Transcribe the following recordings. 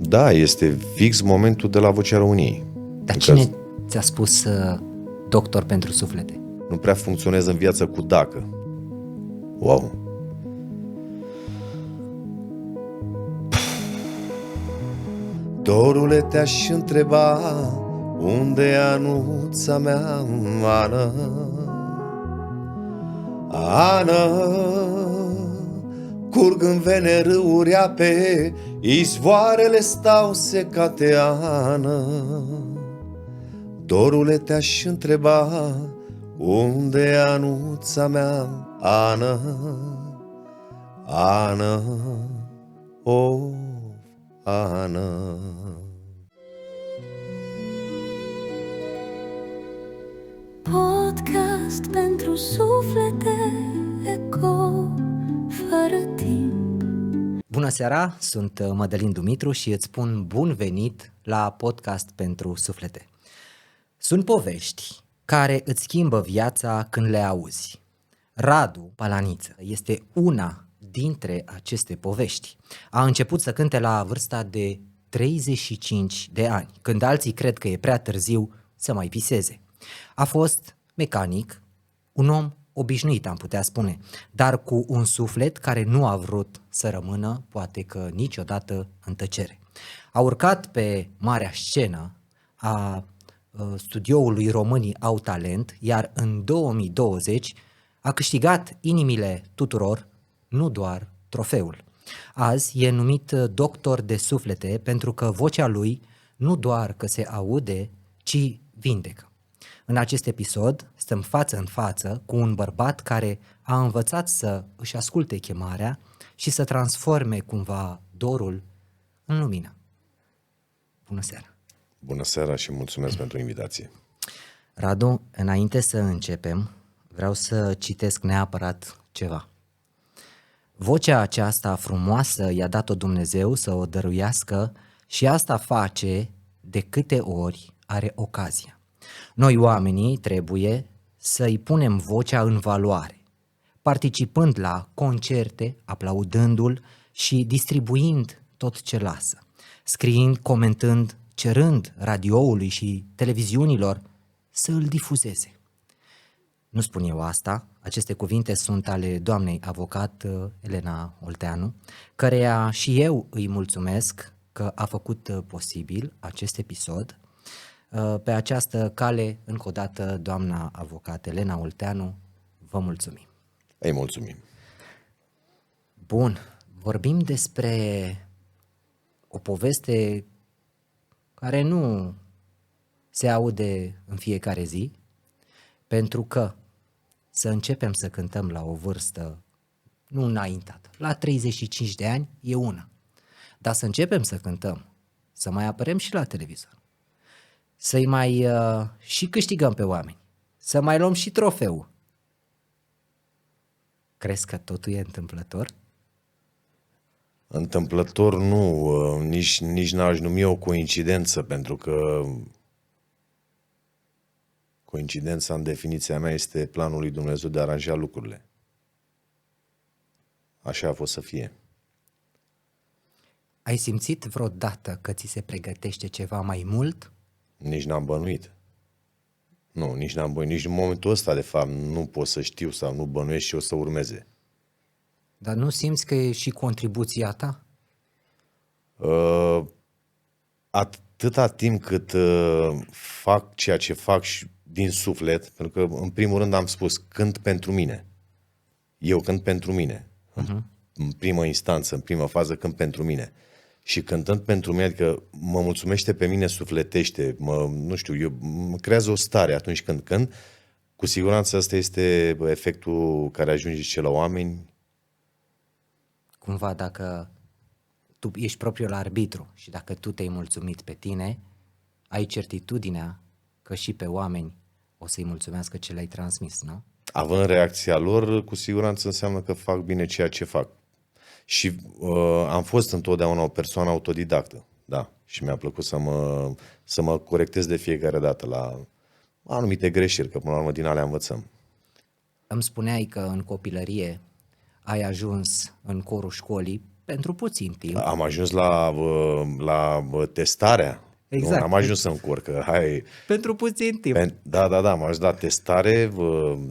Da, este fix momentul de la Vocea României. Dar cine ți-a spus doctor pentru suflete? Nu prea funcționez în viață cu dacă. Wow. Dorule, te-aș întreba, unde e Anuța mea, Ana? Ana, curg în vene râuri ape, izvoarele stau secate, Ana. Dorule, te-aș întreba, unde e Anuța mea, Ana? Ana, oh, Ana. Podcast pentru suflete, eco fără timp. Bună seara, sunt Mădălin Dumitru și îți spun bun venit la Podcast pentru suflete. Sunt povești care îți schimbă viața când le auzi. Radu Palaniță este una dintre aceste povești. A început să cânte la vârsta de 35 de ani, când alții cred că e prea târziu să mai viseze. A fost mecanic, un om obișnuit, am putea spune, dar cu un suflet care nu a vrut să rămână, poate că niciodată, în tăcere. A urcat pe marea scenă a studioului Românii au talent, iar în 2020 a câștigat inimile tuturor, nu doar trofeul. Azi e numit doctor de suflete pentru că vocea lui nu doar că se aude, ci vindecă. În acest episod stăm față în față cu un bărbat care a învățat să își asculte chemarea și să transforme cumva dorul în lumină. Bună seara! Bună seara și mulțumesc pentru invitație. Radu, înainte să începem, vreau să citesc neapărat ceva. Vocea aceasta frumoasă i-a dat-o Dumnezeu să o dăruiască și asta face de câte ori are ocazia. Noi oamenii trebuie să-i punem vocea în valoare, participând la concerte, aplaudându-l și distribuind tot ce lasă, scriind, comentând, cerând radioului și televiziunilor să îl difuzeze. Nu spun eu asta, aceste cuvinte sunt ale doamnei avocat Elena Olteanu, căreia și eu îi mulțumesc că a făcut posibil acest episod. Pe această cale, încă o dată, doamna avocat Elena Olteanu, vă mulțumim. Îi mulțumim. Bun, vorbim despre o poveste care nu se aude în fiecare zi, pentru că să începem să cântăm la o vârstă nu înaintată, la 35 de ani e una, dar să începem să cântăm, să mai apărăm și la televizor, să-i mai și câștigăm pe oameni, să mai luăm și trofeul. Crezi că totul e întâmplător? Întâmplător nu, nici n-aș numi o coincidență, pentru că coincidența, în definiția mea, este planul lui Dumnezeu de a aranja lucrurile. Așa a fost să fie. Ai simțit vreodată că ți se pregătește ceva mai mult? Nici n-am bănuit. Nu, nici n-am bănuit. Nici în momentul ăsta, de fapt, nu pot să știu sau nu bănuiesc și o să urmeze. Dar nu simți că e și contribuția ta? Atâta timp cât fac ceea ce fac și din suflet, pentru că, în primul rând, am spus, cânt pentru mine. Eu cânt pentru mine. În primă instanță, în primă fază, cânt pentru mine. Și cântând pentru mine, adică mă mulțumește pe mine, sufletește, mă creează o stare atunci când cânt. Cu siguranță asta este efectul care ajunge și la oameni. Cumva dacă tu ești propriul arbitru și dacă tu te-ai mulțumit pe tine, ai certitudinea că și pe oameni o să-i mulțumească ce le-ai transmis, nu? Având reacția lor, cu siguranță înseamnă că fac bine ceea ce fac. Și am fost întotdeauna o persoană autodidactă, da. Și mi-a plăcut să mă corectez de fiecare dată la anumite greșeli, că până la urmă din alea învățăm. Îmi spuneai că în copilărie ai ajuns în corul școlii pentru puțin timp. Am ajuns la testarea. Exact. Nu, am ajuns să încurc, că hai... Pentru puțin timp. Da, am ajuns la testare.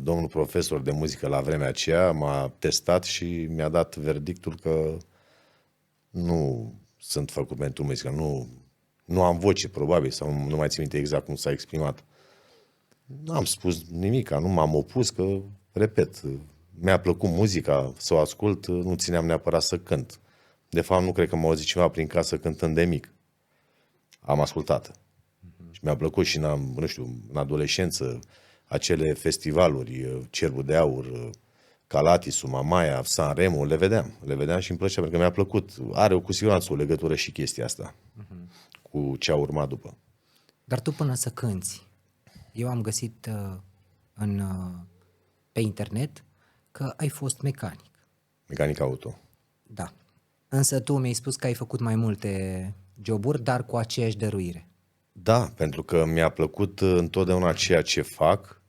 Domnul profesor de muzică la vremea aceea m-a testat și mi-a dat verdictul că nu sunt făcut pentru muzică. Nu am voce, probabil, sau nu mai țin minte exact cum s-a exprimat. Nu am spus nimic, nu m-am opus, că, repet, mi-a plăcut muzica, să o ascult, nu țineam neapărat să cânt. De fapt, nu cred că m-a auzit cineva prin casă cântând de mic. Am ascultat. Și mi-a plăcut și în adolescență, acele festivaluri, Cerbul de Aur, Calatisul, Mamaia, Sanremo, le vedeam și îmi plăcea, pentru că mi-a plăcut. Are cu siguranță o legătură și chestia asta cu ce a urmat după. Dar tu până să cânti, eu am găsit pe internet că ai fost mecanic. Mecanic auto. Da. Însă tu mi-ai spus că ai făcut mai multe joburi, dar cu aceeași dăruire. Da, pentru că mi-a plăcut întotdeauna ceea ce fac,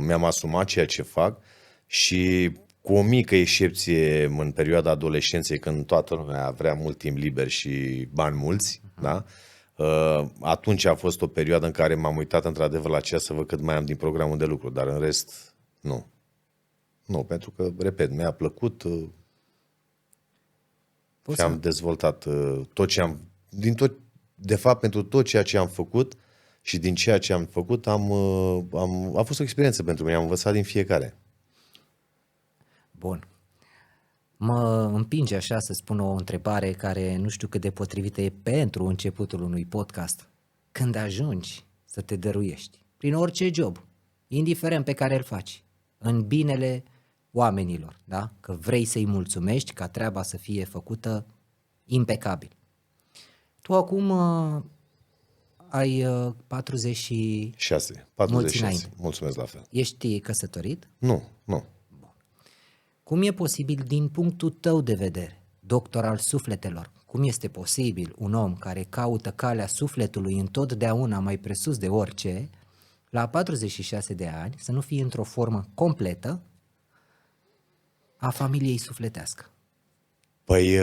mi-am asumat ceea ce fac și cu o mică excepție în perioada adolescenței, când toată lumea vrea mult timp liber și bani mulți, da? Atunci a fost o perioadă în care m-am uitat într-adevăr la ceea să văd cât mai am din programul de lucru, dar în rest, nu. Nu, pentru că, repet, mi-a plăcut și am dezvoltat tot ce am... De fapt, pentru tot ceea ce am făcut și din ceea ce am făcut, a fost o experiență pentru mine, am învățat din fiecare. Bun. Mă împinge așa să spun o întrebare care nu știu cât de potrivită e pentru începutul unui podcast. Când ajungi să te dăruiești, prin orice job, indiferent pe care îl faci, în binele oamenilor, da? Că vrei să-i mulțumești ca treaba să fie făcută impecabil. Tu acum ai 46. Mulți înainte. Mulțumesc la fel. Ești căsătorit? Nu. Cum e posibil din punctul tău de vedere, doctor al sufletelor, cum este posibil un om care caută calea sufletului întotdeauna mai presus de orice, la 46 de ani, să nu fie într-o formă completă a familiei sufletească? Păi,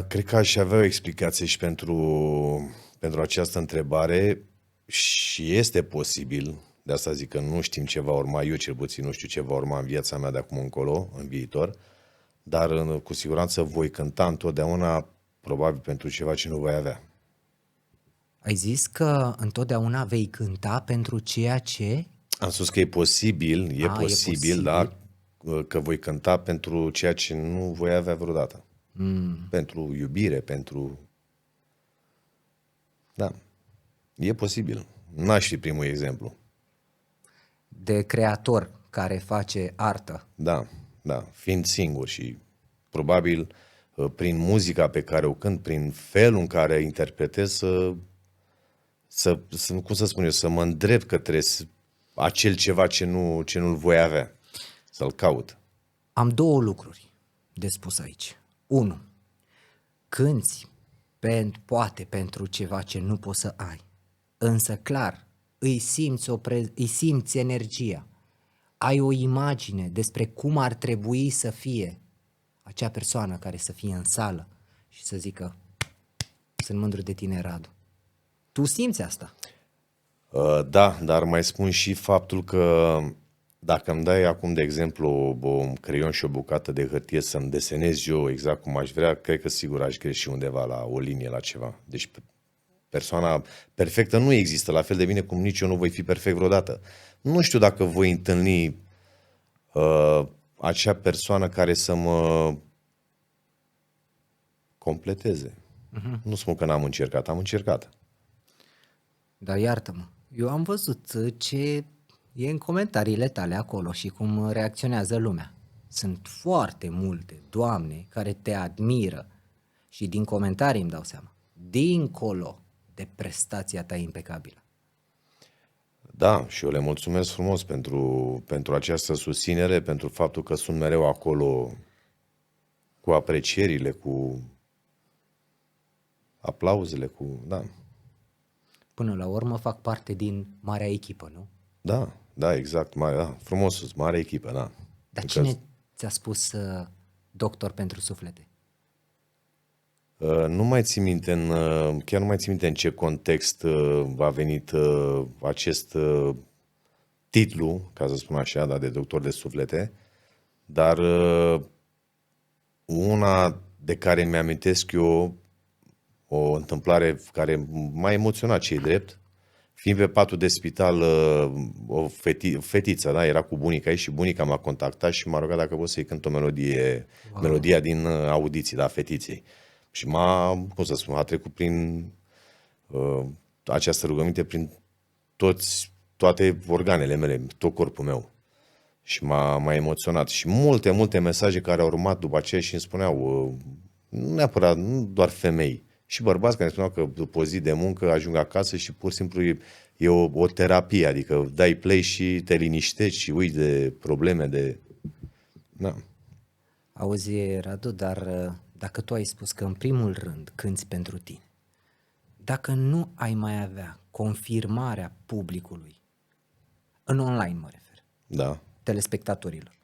cred că aș avea o explicație și pentru această întrebare și este posibil, de asta zic că nu știm ce va urma, eu cel puțin nu știu ce va urma în viața mea de acum încolo, în viitor, dar cu siguranță voi cânta întotdeauna, probabil pentru ceva ce nu voi avea. Ai zis că întotdeauna vei cânta pentru ceea ce... Am spus că e posibil, da, că voi cânta pentru ceea ce nu voi avea vreodată. Pentru iubire, pentru... Da, e posibil. N-aș fi primul exemplu. De creator care face artă. Da, fiind singur și probabil prin muzica pe care o cânt, prin felul în care interpretez, cum să spun eu, să mă îndrept către acel ceva ce nu-l voi avea, să-l caut. Am două lucruri de spus aici. 1. Cânți poate pentru ceva ce nu poți să ai, însă clar îi simți energia, ai o imagine despre cum ar trebui să fie acea persoană care să fie în sală și să zică: sunt mândru de tine, Radu. Tu simți asta? Da, dar mai spun și faptul că dacă îmi dai acum, de exemplu, un creion și o bucată de hârtie să-mi desenez eu exact cum aș vrea, cred că sigur aș greși undeva la o linie, la ceva. Deci persoana perfectă nu există, la fel de bine cum nici eu nu voi fi perfect vreodată. Nu știu dacă voi întâlni acea persoană care să mă completeze. Nu spun că n-am încercat, am încercat. Dar iartă-mă, eu am văzut ce e în comentariile tale acolo și cum reacționează lumea. Sunt foarte multe doamne care te admiră și din comentarii îmi dau seama, dincolo de prestația ta impecabilă. Da, și eu le mulțumesc frumos pentru această susținere, pentru faptul că sunt mereu acolo cu aprecierile, cu aplauzele, da. Până la urmă fac parte din marea echipă, nu? Da, exact, frumos, mare echipă, da. Dar cine ți-a spus doctor pentru suflete? Nu mai țin minte chiar nu mai țin minte în ce context a venit acest titlu, ca să spun așa, da, de doctor de suflete, dar una de care mi-amintesc eu, o întâmplare care m-a emoționat, ce-i drept, fiind pe patul de spital, o fetiță, da, era cu bunica ei și bunica m-a contactat și m-a rugat dacă pot să-i cânt o melodie, melodia din audiții, da, fetiței. Și cum să spun, a trecut prin această rugăminte prin toate organele mele, tot corpul meu. Și m-a emoționat. Și multe mesaje care au urmat după aceea și îmi spuneau, nu neapărat, nu doar femei, și bărbați care îmi spuneau că după o zi de muncă ajung acasă și pur și simplu e o terapie, adică dai play și te liniștești și uiți de probleme, de... Da. Auzi, Radu, dar dacă tu ai spus că în primul rând cânți pentru tine, dacă nu ai mai avea confirmarea publicului, în online mă refer, Da. telespectatorilor,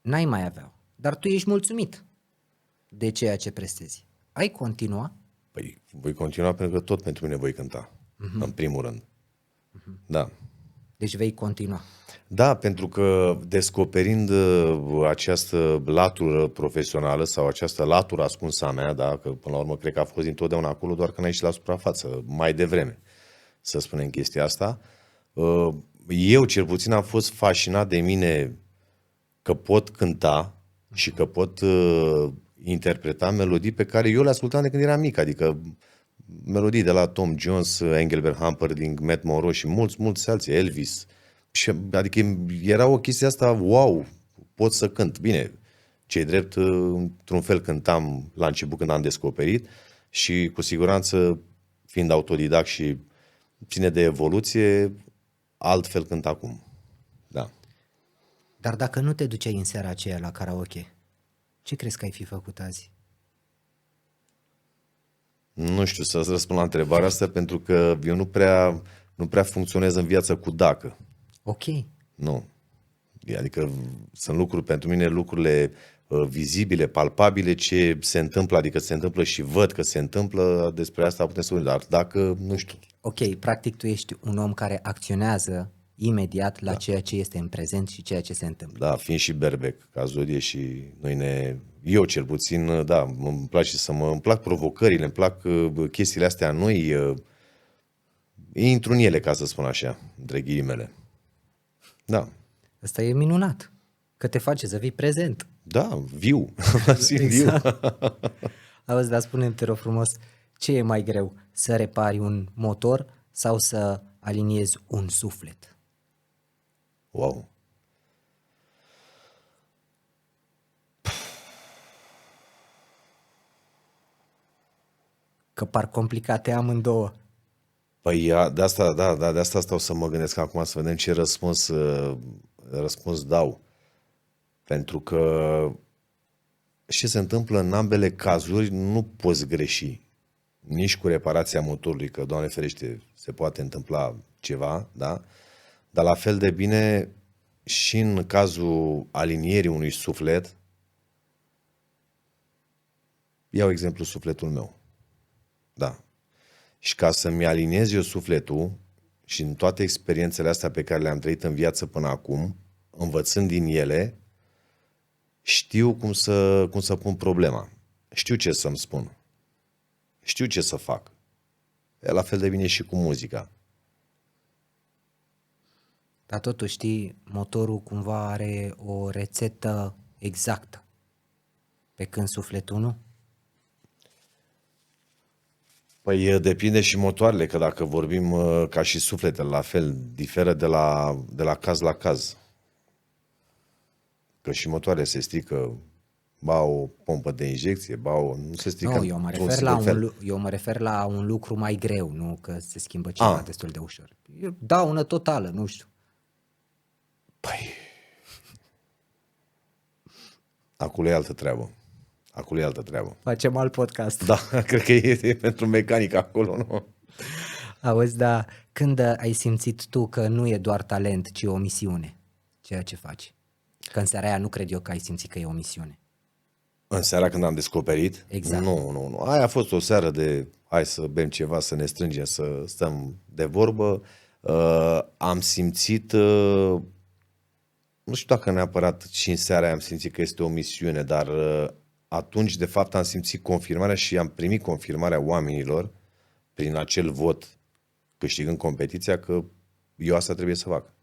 n-ai mai avea, dar tu ești mulțumit de ceea ce prestezi. Ai continua? Păi voi continua pentru că tot pentru mine voi cânta, în primul rând. Da. Deci vei continua. Da, pentru că descoperind această latură profesională sau această latură ascunsă a mea, da, că până la urmă cred că a fost întotdeauna acolo, doar că n-a ieșit la suprafață, mai devreme, să spunem chestia asta, eu cel puțin am fost fascinat de mine că pot cânta și că pot interpreta melodii pe care eu le ascultam de când eram mic, adică melodii de la Tom Jones, Engelbert Humperdinck, Matt Monro și mulți alții, Elvis. Și, adică era o chestie asta, wow, pot să cânt. Bine, ce-i drept, într-un fel cântam la început când am descoperit și cu siguranță, fiind autodidact și ține de evoluție, altfel cânt acum. Da. Dar dacă nu te duceai în seara aceea la karaoke, ce crezi că ai fi făcut azi? Nu știu să-ți răspund la întrebarea asta pentru că eu nu prea funcționez în viață cu dacă. Ok. Nu. Adică sunt lucruri, pentru mine, lucrurile vizibile, palpabile, ce se întâmplă, adică se întâmplă și văd că se întâmplă, despre asta putem să vorbim, dar dacă, nu știu. Ok, practic tu ești un om care acționează imediat la ceea ce este în prezent și ceea ce se întâmplă. Da, fiind și berbec, ca zodie și eu cel puțin, da, îmi place îmi plac provocările, îmi plac chestiile astea noi, intru în ele, ca să spun așa, între ghilimele. Da. Asta e minunat, că te face să fii prezent. Da, viu, simt viu. Auzi, dar spune-mi, te rog frumos, ce e mai greu, să repari un motor sau să aliniezi un suflet? Wow. Că par complicate amândouă. Păi de asta stau să mă gândesc acum să vedem ce răspuns dau. Pentru că ce se întâmplă în ambele cazuri nu poți greși. Nici cu reparația motorului, că, Doamne ferește, se poate întâmpla ceva, da? Dar la fel de bine și în cazul alinierii unui suflet, iau exemplu sufletul meu. Da. Și ca să-mi aliniez eu sufletul și în toate experiențele astea pe care le-am trăit în viață până acum, învățând din ele, știu cum să pun problema. Știu ce să-mi spun. Știu ce să fac. E la fel de bine și cu muzica. Dar totuși, știi, motorul cumva are o rețetă exactă, pe când sufletul nu? Păi depinde și motoarele, că dacă vorbim ca și sufletele, la fel, diferă de la caz la caz. Că și motoarele se strică, ba o pompă de injecție, nu se strică. Nu, eu mă refer la un lucru mai greu, nu că se schimbă ceva destul de ușor. Daună totală, nu știu. Păi, acolo e altă treabă. Facem alt podcast. Da, cred că e pentru mecanic acolo, nu? Auzi, dar când ai simțit tu că nu e doar talent, ci o misiune, ceea ce faci? Că în seara aia nu cred eu că ai simțit că e o misiune. În seara când am descoperit? Exact. Nu. Aia a fost o seară de hai să bem ceva, să ne strângem, să stăm de vorbă. Am simțit, nu știu dacă neapărat și în seara aia am simțit că este o misiune, dar atunci de fapt am simțit confirmarea și am primit confirmarea oamenilor prin acel vot câștigând competiția că eu asta trebuie să fac.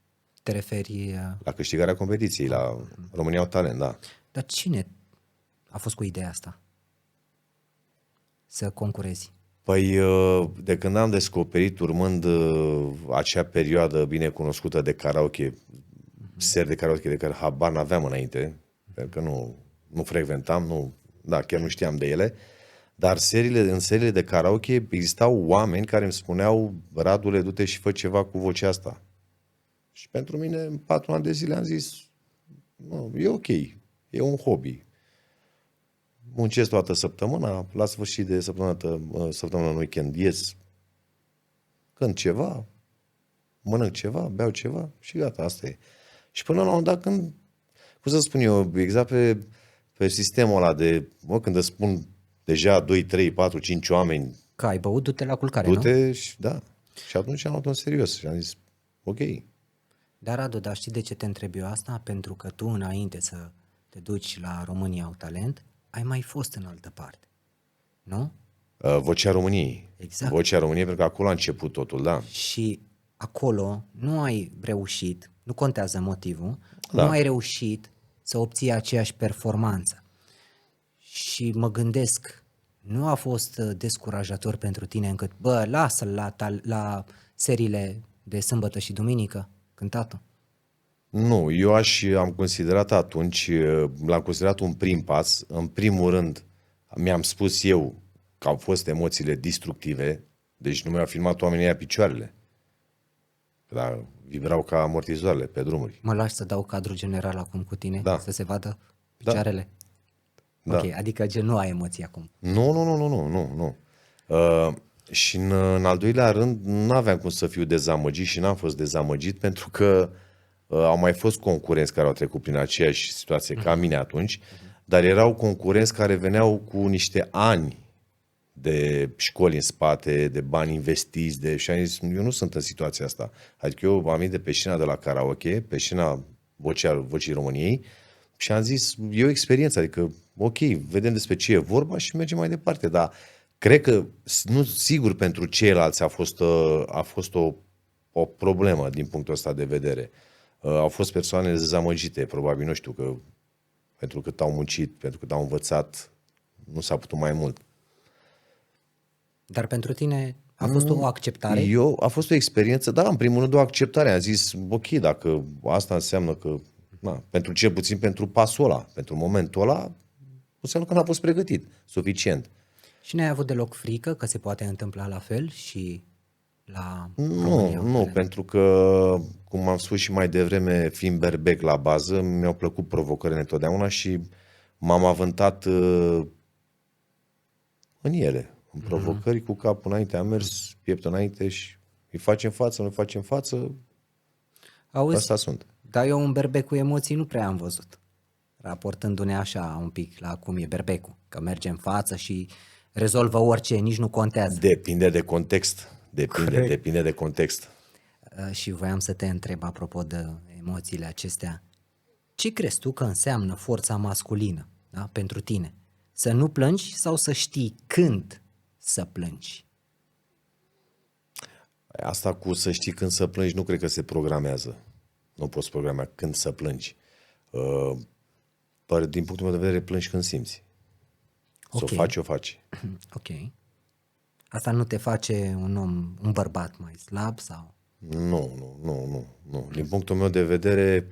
Te referi... La câștigarea competiției, la România au talent, da. Dar cine a fost cu ideea asta? Să concurezi? Păi, de când am descoperit, urmând acea perioadă bine cunoscută de karaoke, seri de karaoke de care habar n-aveam înainte, pentru că nu frecventam, chiar nu știam de ele, dar în seriile de karaoke existau oameni care îmi spuneau: Radule, du-te și fă ceva cu vocea asta. Și pentru mine, în 4 ani de zile am zis, nu, e ok, e un hobby. Muncesc toată săptămâna, la sfârșit de săptămână în weekend ies, cânt ceva, mănânc ceva, beau ceva și gata, asta e. Și până la un dat când, cum să spun eu, exact pe sistemul ăla de, când îți spun deja 2, 3, 4, 5 oameni, Că ai băut, du-te la culcare, nu? du-te și da. Și atunci am luat-o în serios și am zis, ok. Dar, Radu, dar știi de ce te întreb eu asta? Pentru că tu, înainte să te duci la România au talent, ai mai fost în altă parte, nu? Vocea României. Exact. Vocea României, pentru că acolo a început totul, da. Și acolo nu ai reușit, nu contează motivul, Da. nu ai reușit să obții aceeași performanță. Și mă gândesc, nu a fost descurajator pentru tine încât, lasă-l la seriile de sâmbătă și duminică cântatul? Nu, eu am considerat atunci, l-am considerat un prim pas. În primul rând, mi-am spus eu că au fost emoțiile destructive, deci nu mi-au filmat oamenii aia picioarele. Dar vibrau ca amortizoarele pe drumuri. Mă lași să dau cadrul general acum cu tine, Da. să se vadă picioarele? Da. Ok, adică gen nu ai emoții acum. Nu. Și în al doilea rând, nu aveam cum să fiu dezamăgit și n-am fost dezamăgit pentru că au mai fost concurenți care au trecut prin aceeași situație ca mine atunci, dar erau concurenți care veneau cu niște ani de școli în spate, de bani investiți, și am zis, eu nu sunt în situația asta. Adică eu am venit de pe scena de la karaoke, pe scena Vocii României și am zis, e o experiență, adică ok, vedem despre ce e vorba și mergem mai departe, dar cred că, nu sigur pentru ceilalți a fost o problemă din punctul ăsta de vedere. Au fost persoane dezamăgite, probabil, nu știu, că pentru că au muncit, pentru că au învățat, nu s-a putut mai mult. Dar pentru tine a fost o acceptare? A fost o experiență, da, în primul rând o acceptare. Am zis, ok, dacă asta înseamnă că, pentru cel puțin pentru pasul ăla, pentru momentul ăla, înseamnă că n-a fost pregătit suficient. Și n-ai avut deloc frică că se poate întâmpla la fel și la România? Nu, pentru că, cum am spus și mai devreme, fiind berbec la bază, mi-au plăcut provocările întotdeauna și m-am avântat în ele, în provocări, cu capul înainte, am mers pieptul înainte și îi facem față, nu facem față, Auzi, asta sunt. dar eu un berbec cu emoții nu prea am văzut, raportându-ne așa un pic la cum e berbecul, că merge în față și rezolvă orice, nici nu contează. Depinde de context. Depinde de context. Și voiam să te întreb apropo de emoțiile acestea. Ce crezi tu că înseamnă forța masculină, da, pentru tine? Să nu plângi sau să știi când să plângi? Asta cu să știi când să plângi nu cred că se programează. Nu poți programa când să plângi. Din punctul meu de vedere, plângi când simți. Să o faci, o faci. Ok. Asta nu te face un bărbat mai slab sau? Nu. Din punctul meu de vedere,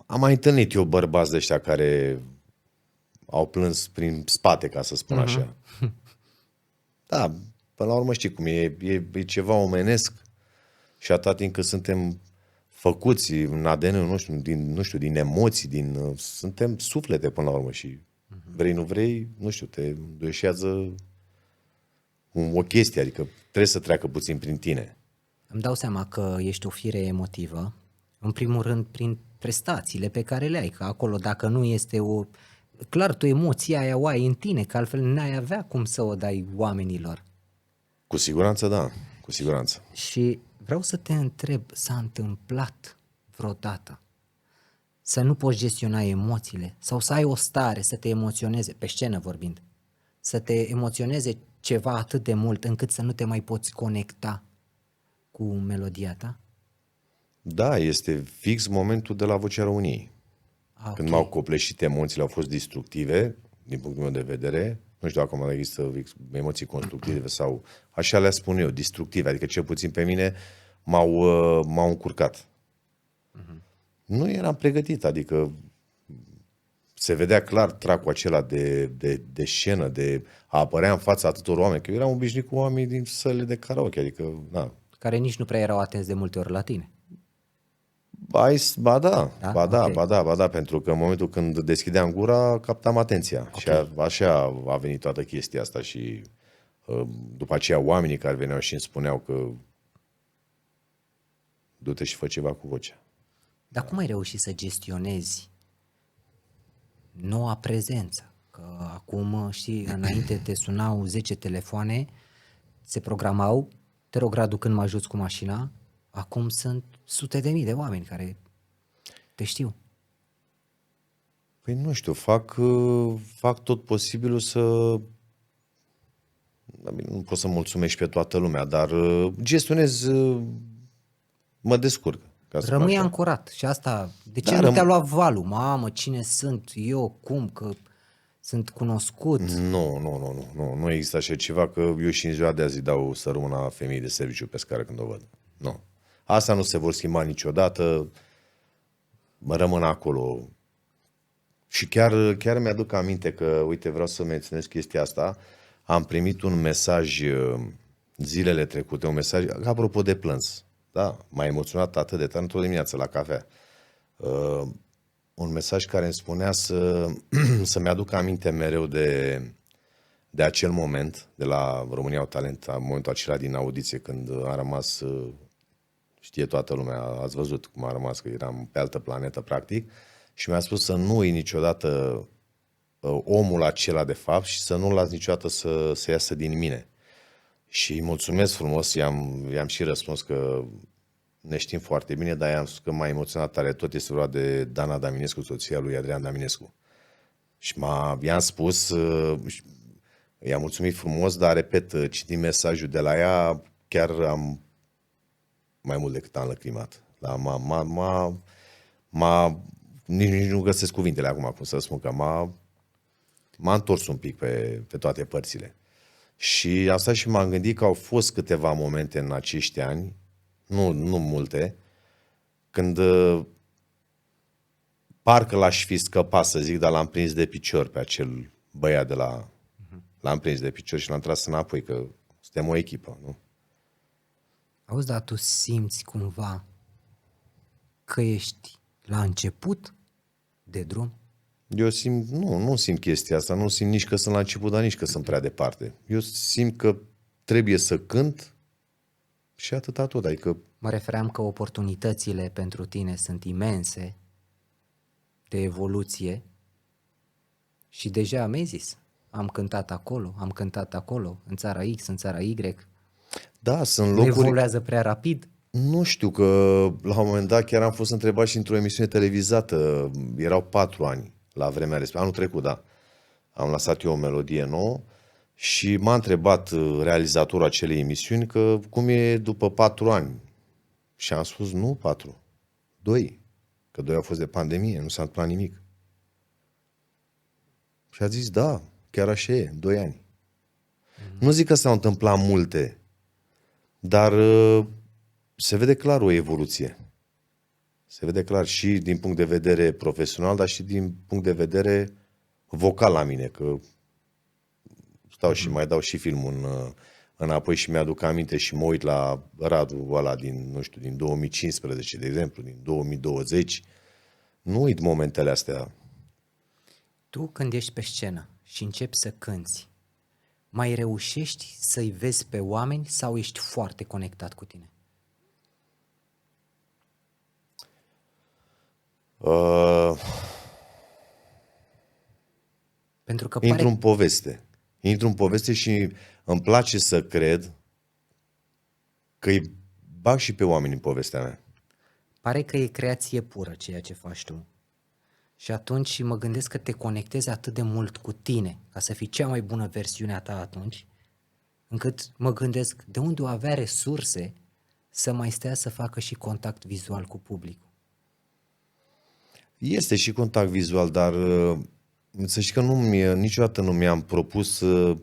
am mai întâlnit eu bărbați de ăștia care au plâns prin spate, ca să spun așa. Da, până la urmă știi cum e, e ceva omenesc și atâta timp cât suntem făcuți în ADN-ul nostru, din emoții, suntem suflete până la urmă și vrei, nu vrei, nu știu, te înduieșează o chestie, adică trebuie să treacă puțin prin tine. Îmi dau seama că ești o fire emotivă, în primul rând prin prestațiile pe care le ai, că acolo dacă nu este clar, tu emoția aia o ai în tine, că altfel n-ai avea cum să o dai oamenilor. Cu siguranță, da. Cu siguranță. Și vreau să te întreb, s-a întâmplat vreodată să nu poți gestiona emoțiile sau să ai o stare să te emoționeze, pe scenă vorbind, să te emoționeze ceva atât de mult încât să nu te mai poți conecta cu melodia ta? Da, este fix momentul de la Vocea României. Când m-au copleșit emoțiile, au fost destructive, din punctul meu de vedere. Nu știu acum dacă există emoții constructive sau, așa le spun eu, destructive. Adică cel puțin pe mine m-au încurcat. Nu eram pregătit, adică se vedea clar tracul acela de scenă, de a apărea în fața atâtor oameni. Că eu eram obișnuit cu oamenii din sălile de karaoke, adică, na. Care nici nu prea erau atenți de multe ori la tine. Ba da, Da? ba da, Ok. ba da, pentru că în momentul când deschideam gura, captam atenția. Și așa a venit toată chestia asta și după aceea oamenii care veneau și îmi spuneau că du-te și fă ceva cu vocea. Dar cum ai reușit să gestionezi noua prezență? Că acum, știi, înainte te sunau 10 telefoane, se programau, te rog Radu când mă ajuți cu mașina, acum sunt sute de mii de oameni care te știu. Păi nu știu, fac tot posibilul să... Nu pot să mulțumesc pe toată lumea, dar gestionez, mă descurc. Ca să spun Rămâi așa. ancorat și asta, de ce Da, nu te-a luat valul? Mamă, cine sunt eu, cum, că sunt cunoscut? Nu există așa ceva, că eu și în ziua de azi îi dau să rămână femeii de serviciu pe scară când o văd. Nu. Asta nu se vor schimba niciodată, mă rămân acolo. Și chiar mi-aduc aminte că, uite, vreau să menționez chestia asta, am primit un mesaj zilele trecute, un mesaj, apropo de plâns, da, m-a emoționat atât de tare într-o dimineață la cafea. Un mesaj care îmi spunea să-mi aduc aminte mereu de acel moment, de la România au Talent, în momentul acela din audiție, când a rămas, știe toată lumea, ați văzut cum a rămas, că eram pe altă planetă, practic, și mi-a spus să nu uit niciodată omul acela de fapt și să nu-l las niciodată să iasă din mine. Și îi mulțumesc frumos, i-am și răspuns că ne știm foarte bine, dar i-am spus că m-a emoționat tare tot, este vorba de Dana Daminescu, soția lui Adrian Daminescu. Și i-am spus, i-am mulțumit frumos, dar repet, citind mesajul de la ea, chiar am mai mult decât am lăcrimat. Nici nu găsesc cuvintele acum, cum să spun, că m-a întors un pic pe toate părțile. Și asta și m-am gândit că au fost câteva momente în acești ani, nu multe, când parcă l-aș fi scăpat, să zic, dar l-am prins de picior pe acel băiat de la... L-am prins de picior și l-am tras înapoi, că suntem o echipă, nu? Auzi, dar tu simți cumva că ești la început de drum? Eu simt, nu simt chestia asta, nu simt nici că sunt la început, dar nici că sunt prea departe. Eu simt că trebuie să cânt și atâta tot, adică... Mă refeream că oportunitățile pentru tine sunt imense de evoluție și deja mi-ai zis, am cântat acolo, în țara X, în țara Y, Da, sunt nu locuri... evoluează prea rapid. Nu știu, că la un moment dat chiar am fost întrebat și într-o emisiune televizată, erau 4 ani la vremea respectivă, anul trecut, da. Am lăsat eu o melodie nouă și m-a întrebat realizatorul acelei emisiuni că cum e după 4 ani. Și am spus, nu 4, 2, că 2 au fost de pandemie, nu s-a întâmplat nimic. Și a zis, da, chiar așa e, 2 ani. Nu zic că s-au întâmplat multe, dar se vede clar o evoluție. Se vede clar și din punct de vedere profesional, dar și din punct de vedere vocal la mine, că stau și mai dau și filmul înapoi și mi-aduc aminte și mă uit la Radu ăla din, nu știu, din 2015, de exemplu, din 2020. Nu uit momentele astea. Tu când ești pe scenă și începi să cânți, mai reușești să-i vezi pe oameni sau ești foarte conectat cu tine? că Intru pare, în poveste. Intru în poveste și îmi place să cred că îi bag și pe oameni în povestea mea. pare că e creație pură ceea ce faci tu. Și atunci mă gândesc că te conectezi atât de mult cu tine, ca să fii cea mai bună versiune a ta atunci, încât mă gândesc de unde o avea resurse să mai stea să facă și contact vizual cu publicul. Este și contact vizual, dar să știi că niciodată nu mi-am propus să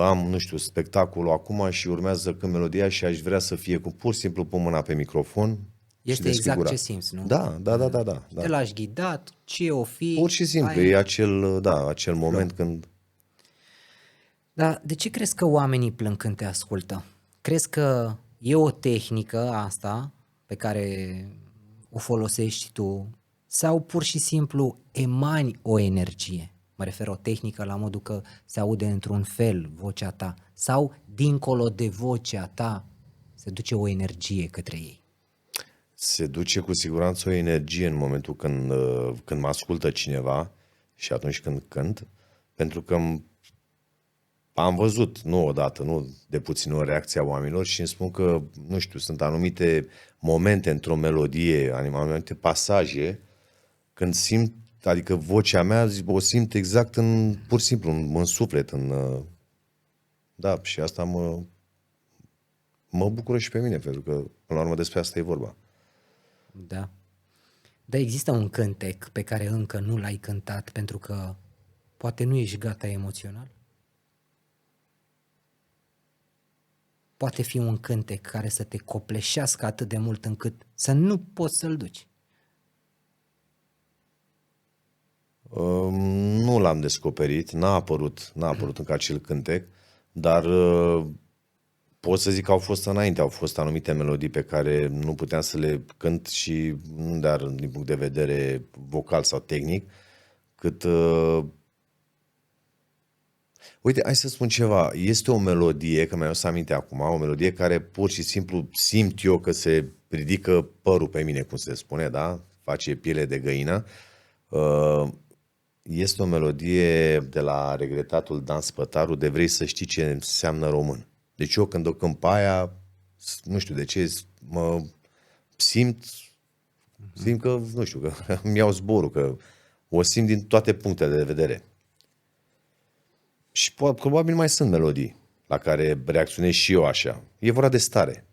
am, nu știu, spectacolul acum și urmează să cânt melodia și aș vrea să fie cu pur și simplu pun mâna pe microfon și Este exact desfigurat. ce simți, nu? Da. Te lași ghidat, ce o fi... Pur și simplu, e acel moment când... Dar de ce crezi că oamenii plâng când te ascultă? Crezi că e o tehnică asta pe care o folosești tu sau pur și simplu emani o energie? Mă refer o tehnică la modul că se aude într-un fel vocea ta sau dincolo de vocea ta se duce o energie către ei. Se duce cu siguranță o energie în momentul când mă ascultă cineva și atunci când cânt, pentru că am văzut, nu odată, nu de puțin ori, reacția oamenilor și îmi spun că, nu știu, sunt anumite momente într-o melodie, anumite pasaje, când simt, adică vocea mea o simt exact pur și simplu, în suflet, da, și asta mă bucură și pe mine, pentru că, până la urmă, despre asta e vorba. Da. Dar există un cântec pe care încă nu l-ai cântat pentru că poate nu ești gata emoțional? Poate fi un cântec care să te copleșească atât de mult încât să nu poți să-l duci. Nu l-am descoperit, n-a apărut încă acel cântec, dar pot să zic că au fost înainte, au fost anumite melodii pe care nu puteam să le cânt și nu doar din punct de vedere vocal sau tehnic, cât... Uite, hai să spun ceva, este o melodie, că mi-am să aminte acum, o melodie care pur și simplu simt eu că se ridică părul pe mine, cum se spune, da? Face piele de găină. Este o melodie de la regretatul Dan Spătaru, de Vrei să știi ce înseamnă român. Deci eu când o cânt pe aia, nu știu de ce, mă simt că, nu știu, că îmi iau zborul, că o simt din toate punctele de vedere. Și probabil mai sunt melodii la care reacționez și eu așa. E vorba de stare.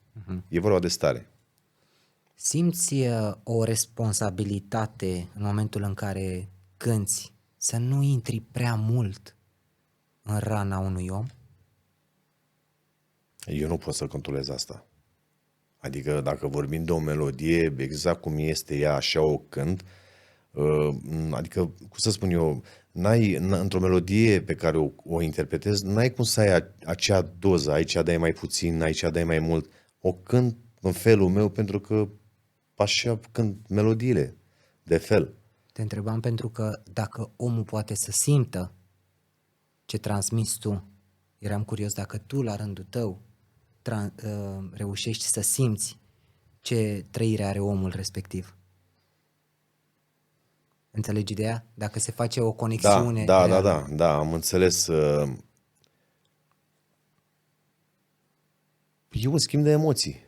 E vorba de stare. Simți o responsabilitate în momentul în care cânți să nu intri prea mult în rana unui om? Eu nu pot să controlez asta. Adică dacă vorbim de o melodie, exact cum este ea, așa o cânt, adică, cum să spun eu, într-o melodie pe care o interpretezi, n-ai cum să ai acea doză, aici dai mai puțin, aici dai mai mult. O cânt în felul meu pentru că așa cânt melodiile, de fel. Te întrebam pentru că dacă omul poate să simtă ce transmiți tu, eram curios dacă tu, la rândul tău, reușești să simți ce trăire are omul respectiv. Înțelegi ideea? Dacă se face o conexiune reală. Da, am înțeles. E un schimb de emoții.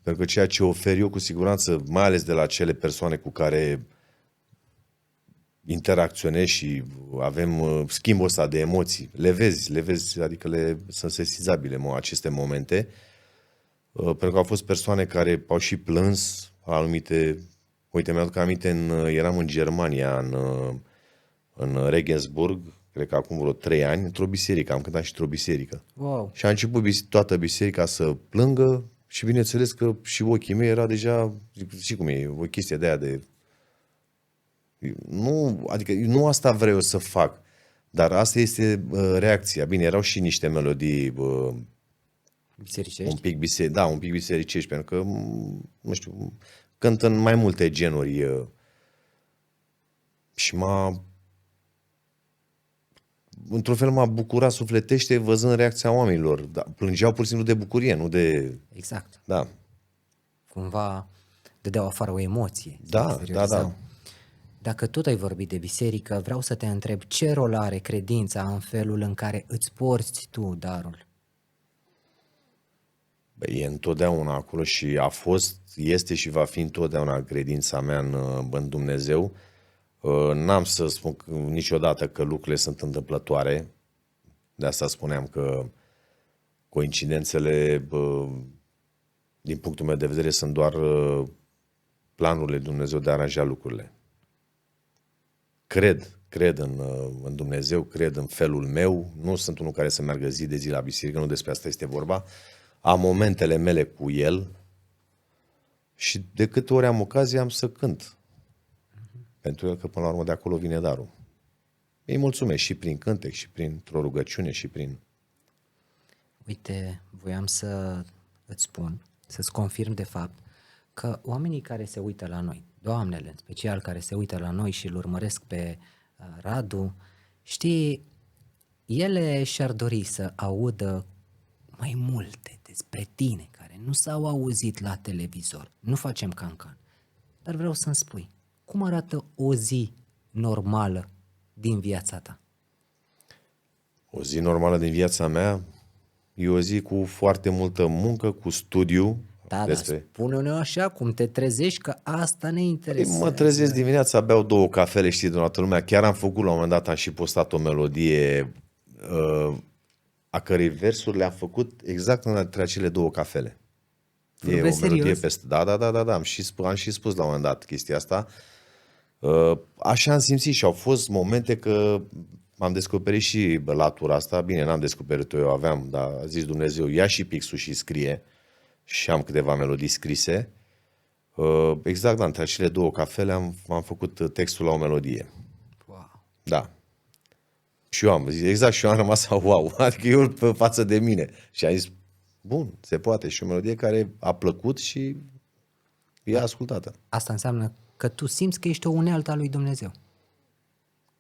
Pentru că ceea ce ofer eu cu siguranță, mai ales de la cele persoane cu care interacționez și avem schimbul ăsta de emoții, le vezi, adică sunt sesizabile aceste momente, pentru că au fost persoane care au și plâns anumite. Uite, mi-aduc aminte, eram în Germania, în Regensburg, cred că acum vreo 3 ani, într-o biserică, am cântat și într-o biserică. Wow. Și a început toată biserica să plângă și bineînțeles că și ochii mei era deja, și cum e, o chestie de aia de... Nu, adică nu asta vreau eu să fac, dar asta este reacția. Bine, erau și niște melodii Bisericești? un pic bisericești, pentru că, nu știu, cânt în mai multe genuri și într-un fel m-a bucurat sufletește văzând reacția oamenilor. Da, plângeau pur și simplu de bucurie, nu de... Exact. Da. Cumva dădeau afară o emoție. Da. Dacă tot ai vorbit de biserică, vreau să te întreb ce rol are credința în felul în care îți porți tu darul? E întotdeauna acolo și a fost, este și va fi întotdeauna credința mea în Dumnezeu. N-am să spun niciodată că lucrurile sunt întâmplătoare. De asta spuneam că coincidențele, din punctul meu de vedere, sunt doar planurile lui Dumnezeu de a aranja lucrurile. Cred în Dumnezeu, cred în felul meu. Nu sunt unul care să meargă zi de zi la biserică, nu despre asta este vorba. Am momentele mele cu El și de câte ori am ocazie am să cânt. Pentru El, că până la urmă de acolo vine darul. Îi mulțumesc și prin cântec, și printr-o rugăciune, și prin... Uite, voiam să îți spun, să-ți confirm de fapt că oamenii care se uită la noi, doamnele în special care se uită la noi și îl urmăresc pe Radu, știi, ele și-ar dori să audă mai multe despre tine care nu s-au auzit la televizor. Nu facem cancan, dar vreau să-mi spui, cum arată o zi normală din viața ta? O zi normală din viața mea e o zi cu foarte multă muncă, cu studiu. Da, spune-ne așa cum te trezești, că asta ne interesează. Mă trezesc dimineața, beau 2 cafele, știi, de toată lumea. Chiar am făcut la un moment dat, am și postat o melodie a cărei versuri le-am făcut exact între acele 2 cafele. E o melodie peste... Da, am și spus la un moment dat chestia asta. Așa am simțit și au fost momente că am descoperit și latura asta. Bine, n-am descoperit-o eu, aveam, dar a zis Dumnezeu, ia și pixul și scrie. Și am câteva melodii scrise. Exact, da, între acele 2 cafele am făcut textul la o melodie. Wow. Da. Și eu am rămas wow, adică eu pe față de mine. Și am zis, bun, se poate. Și o melodie care a plăcut și e ascultată. Asta înseamnă că tu simți că ești o unealtă a lui Dumnezeu.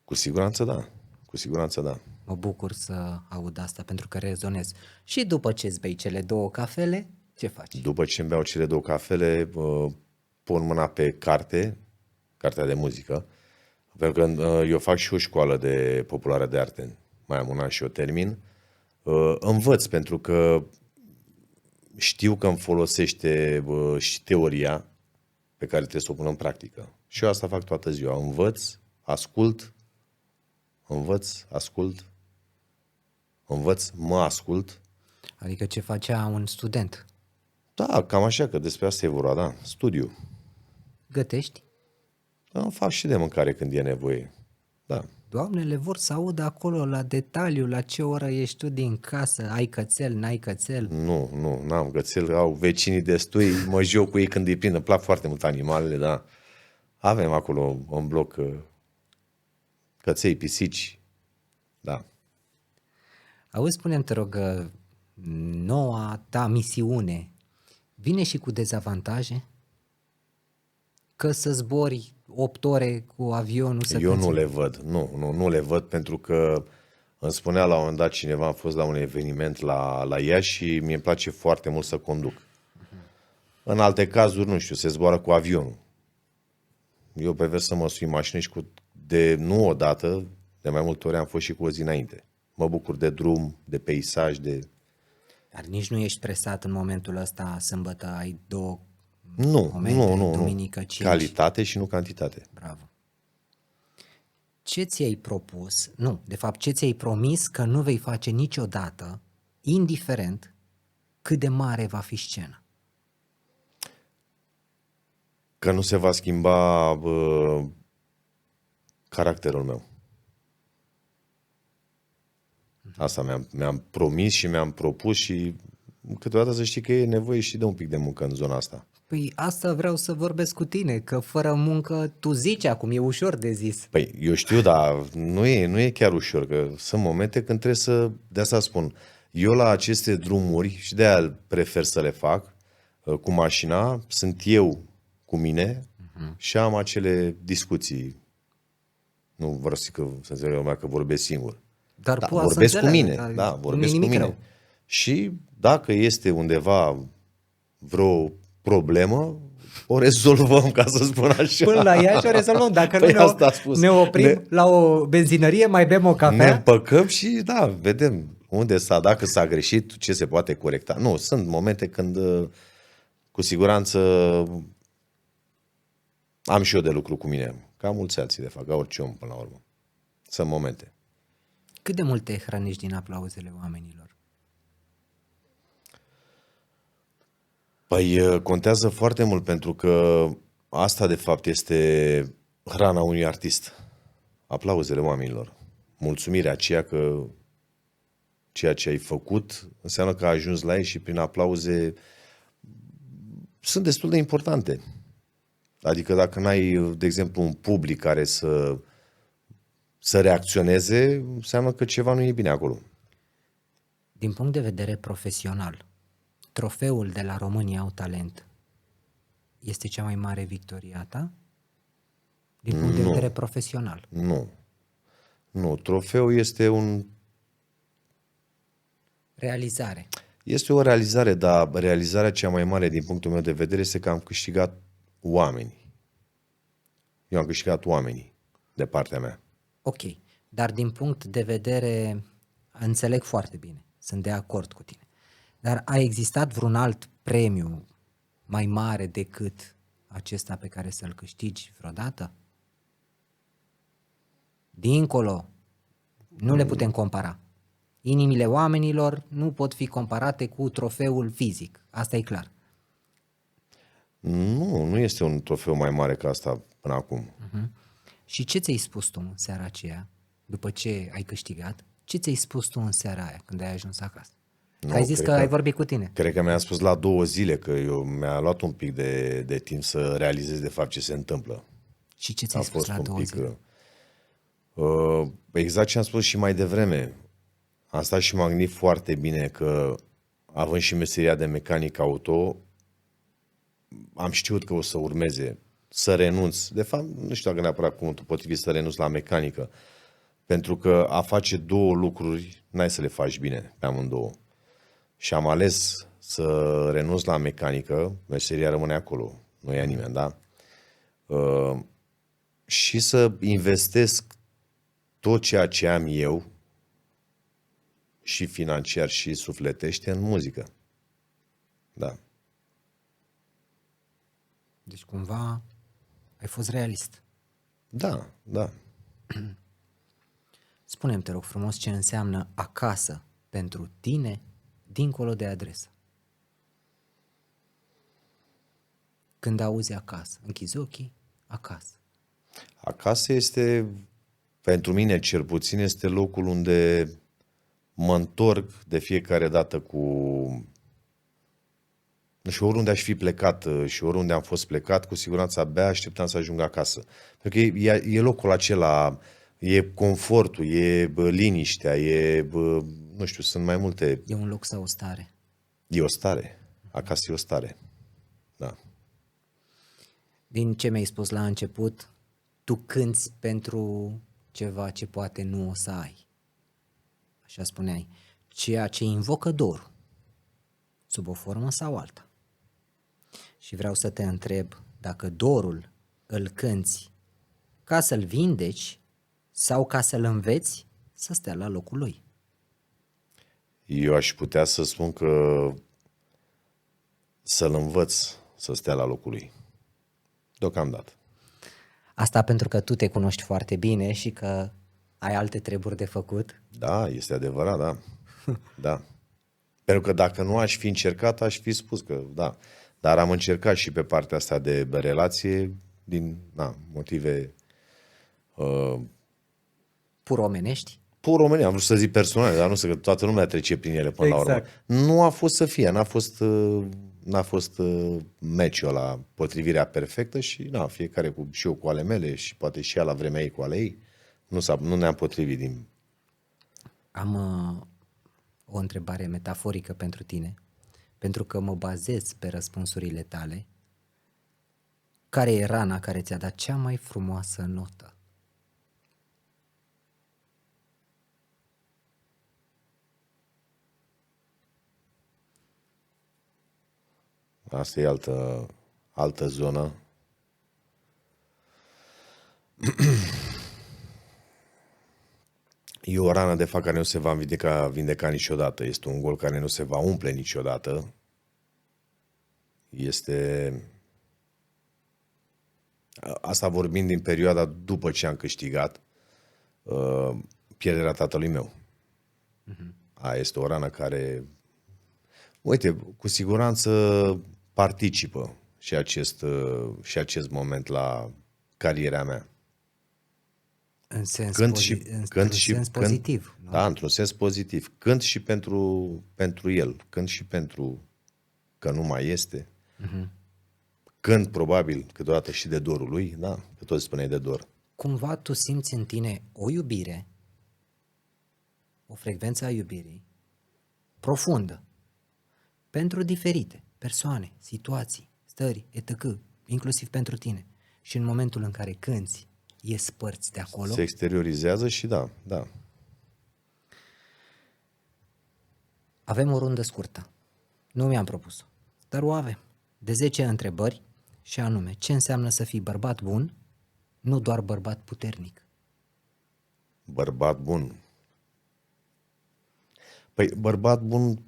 Cu siguranță da. Cu siguranță da. Mă bucur să aud asta pentru că rezonez. Și după ce îți bei cele 2 cafele, ce faci? După ce îmi beau cele 2 cafele, pun mâna pe cartea de muzică, pentru că eu fac și o școală de populară de arte, mai am un an și o termin. Învăț pentru că știu că îmi folosește și teoria pe care trebuie să o pun în practică. Și eu asta fac toată ziua. Învăț, ascult, mă ascult. Adică ce facea un student? Da, cam așa, că despre asta e vorba, da. Studiu. Gătești? Da, fac și de mâncare când e nevoie. Da. Doamnele vor să audă acolo la detaliu la ce oră ești tu din casă, ai cățel, n-ai cățel. Nu, n-am cățel, au vecinii destui, mă joc cu ei când îi prind, îmi plac foarte mult animalele, da. Avem acolo în bloc căței, pisici, da. Auzi, spune-mi, te rog, noua ta misiune vine și cu dezavantaje? Că să zbori 8 ore cu avionul să Eu nu le văd, nu le văd pentru că îmi spunea la un moment dat cineva, am fost la un eveniment la Iași și mie îmi place foarte mult să conduc. În alte cazuri, nu știu, se zboară cu avionul. Eu prefer să mă sui mașină și nu odată, de mai multe ori am fost și cu o zi înainte. Mă bucur de drum, de peisaj, de... Dar nici nu ești presat în momentul ăsta, sâmbătă, ai 2 Nu, duminică, 5. Calitate și nu cantitate. Bravo. Ce ți-ai propus, de fapt, ce ți-ai promis că nu vei face niciodată, indiferent cât de mare va fi scena? Că nu se va schimba caracterul meu. Asta mi-am promis și mi-am propus și câteodată să știi că e nevoie și de un pic de muncă în zona asta. Păi asta vreau să vorbesc cu tine, că fără muncă tu zici acum, e ușor de zis. Păi eu știu, dar nu e chiar ușor, că sunt momente când trebuie să, de asta spun, eu la aceste drumuri și de-aia prefer să le fac cu mașina, sunt eu cu mine și am acele discuții. Nu vreau să înțeleg lumea că vorbesc singur. Dar vorbesc cu mine, vorbesc cu mine. Rău. Și dacă este undeva vreo problemă, o rezolvăm, ca să spun așa. Până la Iași o rezolvăm. Dacă Păi nu asta a spus. ne oprim la o benzinărie, mai bem o Ne cafea. împăcăm și da, vedem unde dacă s-a greșit, ce se poate corecta. Nu, sunt momente când cu siguranță am și eu de lucru cu mine, ca mulți alții de fapt, ca orice om până la urmă. Sunt momente. Cât de mult te hrănești din aplauzele oamenilor? Păi contează foarte mult pentru că asta de fapt este hrana unui artist. Aplauzele oamenilor. Mulțumirea aceea că ceea ce ai făcut înseamnă că ai ajuns la ei și prin aplauze sunt destul de importante. Adică dacă n-ai, de exemplu, un public care să reacționeze, înseamnă că ceva nu e bine acolo. Din punct de vedere profesional, trofeul de la România au talent este cea mai mare victorie a ta? Din punct de vedere profesional. Nu. Nu. Trofeul este Realizare. este o realizare, dar realizarea cea mai mare din punctul meu de vedere este că am câștigat oameni. Eu am câștigat oamenii de partea mea. Ok, dar din punct de vedere, înțeleg foarte bine, sunt de acord cu tine. Dar a existat vreun alt premiu mai mare decât acesta pe care să-l câștigi vreodată? Dincolo, nu le putem compara. Inimile oamenilor nu pot fi comparate cu trofeul fizic, asta e clar. Nu este un trofeu mai mare ca asta până acum. Și ce ți-ai spus tu în seara aceea, după ce ai câștigat? Ce ți-ai spus tu în seara aia, când ai ajuns acasă? Nu, Ai zis cred că ai vorbit cu tine. Cred că mi-a spus la 2 zile, că mi-a luat un pic de timp să realizez de fapt ce se întâmplă. Și ce ți-ai spus la 2 zile? Exact ce am spus și mai devreme. Am stat și m-am gândit foarte bine că, având și meseria de mecanic auto, am știut că o să urmeze să renunț. De fapt, nu știu dacă neapărat cuvântul potrivit să renunț la mecanică. Pentru că a face 2 lucruri, n-ai să le faci bine pe amândouă. Și am ales să renunț la mecanică, meseria rămâne acolo, nu ia nimeni, da? Și să investesc tot ceea ce am eu, și financiar și sufletește, în muzică. Da. Deci cumva ai fost realist. Da, da. Spune-mi, te rog frumos, ce înseamnă acasă pentru tine, dincolo de adresă. Când auzi acasă, închizi ochii, acasă. Acasă este, pentru mine cel puțin, este locul unde mă întorc de fiecare dată și oriunde aș fi plecat și oriunde am fost plecat, cu siguranță abia așteptam să ajung acasă. Pentru că e locul acela, e confortul, e liniștea, nu știu, sunt mai multe. E un loc sau o stare? E o stare. Acasă e o stare. Da. Din ce mi-ai spus la început, tu cânți pentru ceva ce poate nu o să ai. Așa spuneai. Ceea ce invocă dorul, sub o formă sau alta. Și vreau să te întreb dacă dorul îl cânți ca să-l vindeci sau ca să-l înveți să stea la locul lui. Eu aș putea să spun că să-l învăț să stea la locul lui. Deocamdată. Asta pentru că tu te cunoști foarte bine și că ai alte treburi de făcut. Da, este adevărat, da. Da. Pentru că dacă nu aș fi încercat, aș fi spus că da. Dar am încercat și pe partea asta de relație din motive Pur omenești. pur omenești. Am vrut să zic personale, dar nu să că toată lumea trece prin ele până la urmă. Nu a fost să fie, n-a fost meciul ăla, potrivirea perfectă și fiecare și eu cu ale mele și poate și ea la vremea ei cu ale ei. Nu ne-am potrivit din... Am o întrebare metaforică pentru tine, pentru că mă bazez pe răspunsurile tale. Care e rana care ți-a dat cea mai frumoasă notă? Asta e altă zonă. E o rană de fapt care nu se va vindeca niciodată. Este un gol care nu se va umple niciodată. Este... Asta vorbind din perioada după ce am câștigat pierderea tatălui meu. Aia este o rană care, uite, cu siguranță participă și acest moment la cariera mea. În sens, Cânt pozitiv. Nu? Da, într-un sens pozitiv. Cânt și pentru el. Cânt și pentru că nu mai este. Cânt probabil câteodată și de dorul lui. Da, că tot spuneai de dor. Cumva tu simți în tine o iubire, o frecvență a iubirii profundă pentru diferite persoane, situații, stări, etc., inclusiv pentru tine. Și în momentul în care cânți, ies părți de acolo. Se exteriorizează și da. Avem o rundă scurtă. Nu mi-am propus-o, dar o avem. De 10 întrebări și anume, ce înseamnă să fii bărbat bun, nu doar bărbat puternic. Bărbat bun. Păi, bărbat bun,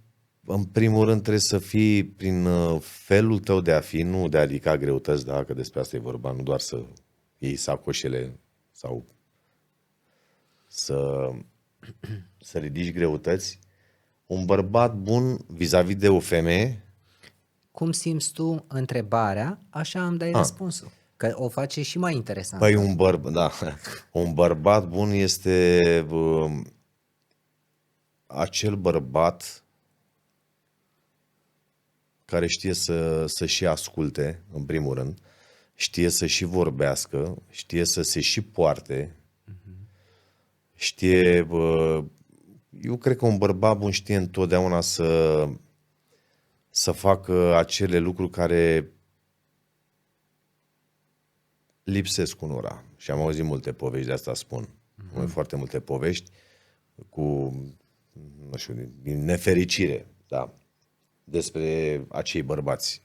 în primul rând, trebuie să fii prin felul tău de a fi, nu de a ridica greutăți, da, că despre asta e vorba, nu doar să iei sacoșele sau să ridici greutăți. Un bărbat bun vis-a-vis de o femeie. Cum simți tu întrebarea, așa îmi dai răspunsul. Că o face și mai interesant. Păi un bărbat bun este acel bărbat care știe să și asculte, în primul rând, știe să și vorbească, știe să se și poarte, știe... Eu cred că un bărbat bun știe întotdeauna să facă acele lucruri care lipsesc unora. Și am auzit multe povești, de asta spun. Foarte multe povești cu, nu știu, din nefericire, da, despre acei bărbați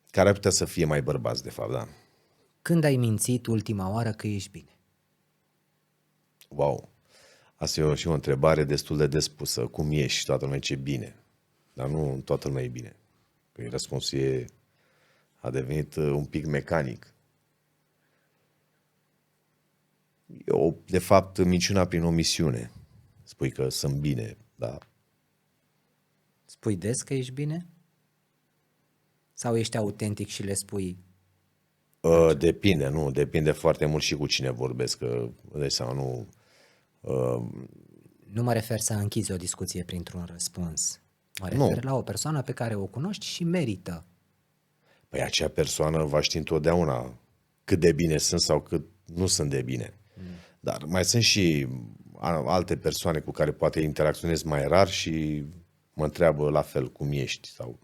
care ar putea să fie mai bărbați, de fapt, da. Când ai mințit ultima oară că ești bine? Wow! Asta e și o întrebare destul de despusă. Cum ești? Toată lumea ce bine. Dar nu toată lumea e bine. Păi răspunsul a devenit un pic mecanic. De fapt, minciuna prin omisiune. Spui că sunt bine, da. Spui des că ești bine? Sau ești autentic și le spui? Depinde, nu? Depinde foarte mult și cu cine vorbesc. Că, deci, sau nu... Nu mă refer să închizi o discuție printr-un răspuns. Mă refer la o persoană pe care o cunoști și merită. Păi acea persoană va ști întotdeauna cât de bine sunt sau cât nu sunt de bine. Dar mai sunt și alte persoane cu care poate interacționez mai rar și mă întreabă la fel cum ești. Sau...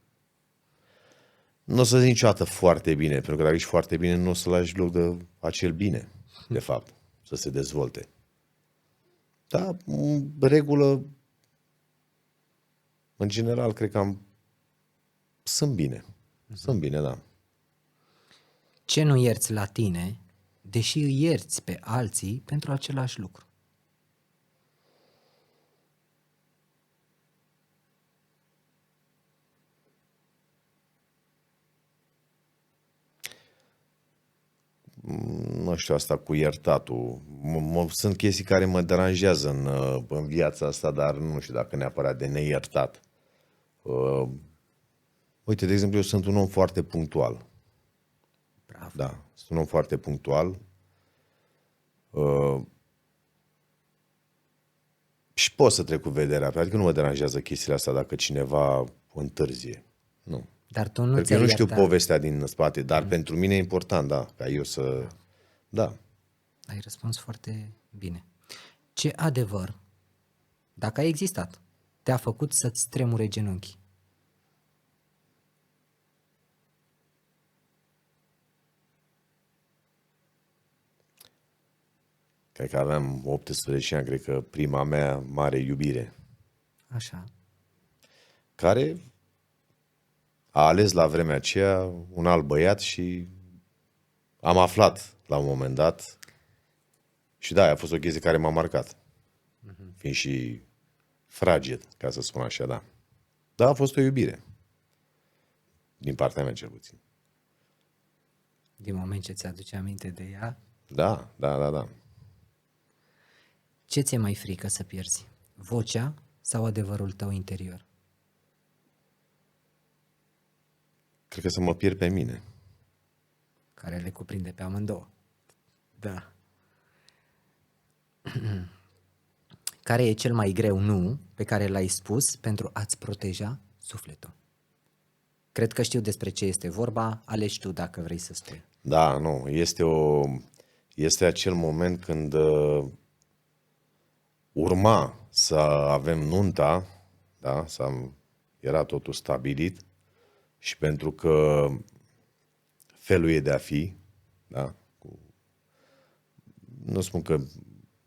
Nu o să zic niciodată foarte bine, pentru că dacă ești foarte bine, nu o să lași loc de acel bine, de fapt, să se dezvolte. Da, în regulă, în general, cred că sunt bine. Sunt bine, da. Ce nu ierți la tine, deși îi ierți pe alții pentru același lucru? Nu știu, asta cu iertatul. Sunt chestii care mă deranjează în viața asta, dar nu știu dacă neapărat de neiertat. Uite, de exemplu, eu sunt un om foarte punctual. Bravo. Da, sunt un om foarte punctual. Și pot să trec cu vederea, adică nu mă deranjează chestiile astea dacă cineva întârzie. Nu. Dar tu nu Cred că ți-ai eu nu știu iertat. povestea din spate, dar pentru mine e important, da, ca eu să... Da. Ai răspuns foarte bine. Ce adevăr, dacă a existat, te-a făcut să-ți tremure genunchii? Cred că aveam 18 ani, cred că prima mea mare iubire, Așa. care a ales la vremea aceea un alt băiat și am aflat la un moment dat și da, a fost o chestie care m-a marcat. Fiind și fraged, ca să spun așa, da. Da, a fost o iubire. Din partea mea, cel puțin. Din moment ce ți-aduce aminte de ea, Da. ce ți-e mai frică să pierzi? Vocea sau adevărul tău interior? Cred că să mă pierd pe mine. Care le cuprinde pe amândouă. Da. Care e cel mai greu nu pe care l-ai spus pentru a-ți proteja sufletul? Cred că știu despre ce este vorba, alegi tu dacă vrei să spui. Da, nu, este acel moment când urma să avem nunta, da, era totul stabilit și pentru că felul e de a fi, da, nu spun că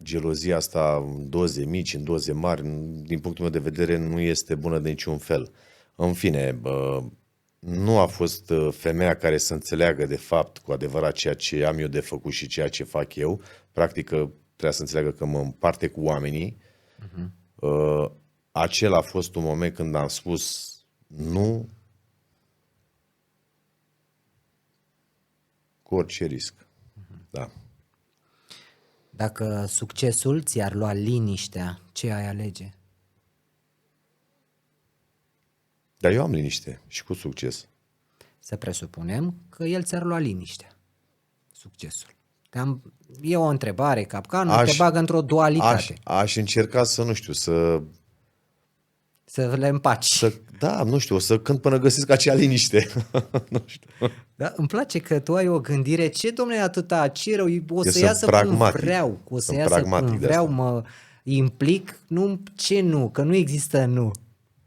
gelozia asta în doze mici, în doze mari, din punctul meu de vedere, nu este bună de niciun fel. În fine, nu a fost femeia care să înțeleagă de fapt cu adevărat ceea ce am eu de făcut și ceea ce fac eu. Practic trebuia să înțeleagă că mă împarte cu oamenii. Acela a fost un moment când am spus nu cu orice risc. Da. Dacă succesul ți-ar lua liniștea, ce ai alege? Dar eu am liniște și cu succes. Să presupunem că el ți-ar lua liniștea, succesul. E o întrebare, capcanul, te bagă într-o dualitate. Aș încerca să, nu știu, Să le împaci. să cânt până găsesc acea liniște. Nu știu. Da, îmi place că tu ai o gândire, ce domnule atâta, ce rău, o să sunt iasă pragmatic. cum vreau, o să Sunt iasă pragmatic cum de vreau, asta. mă implic, nu, ce nu, că nu există nu.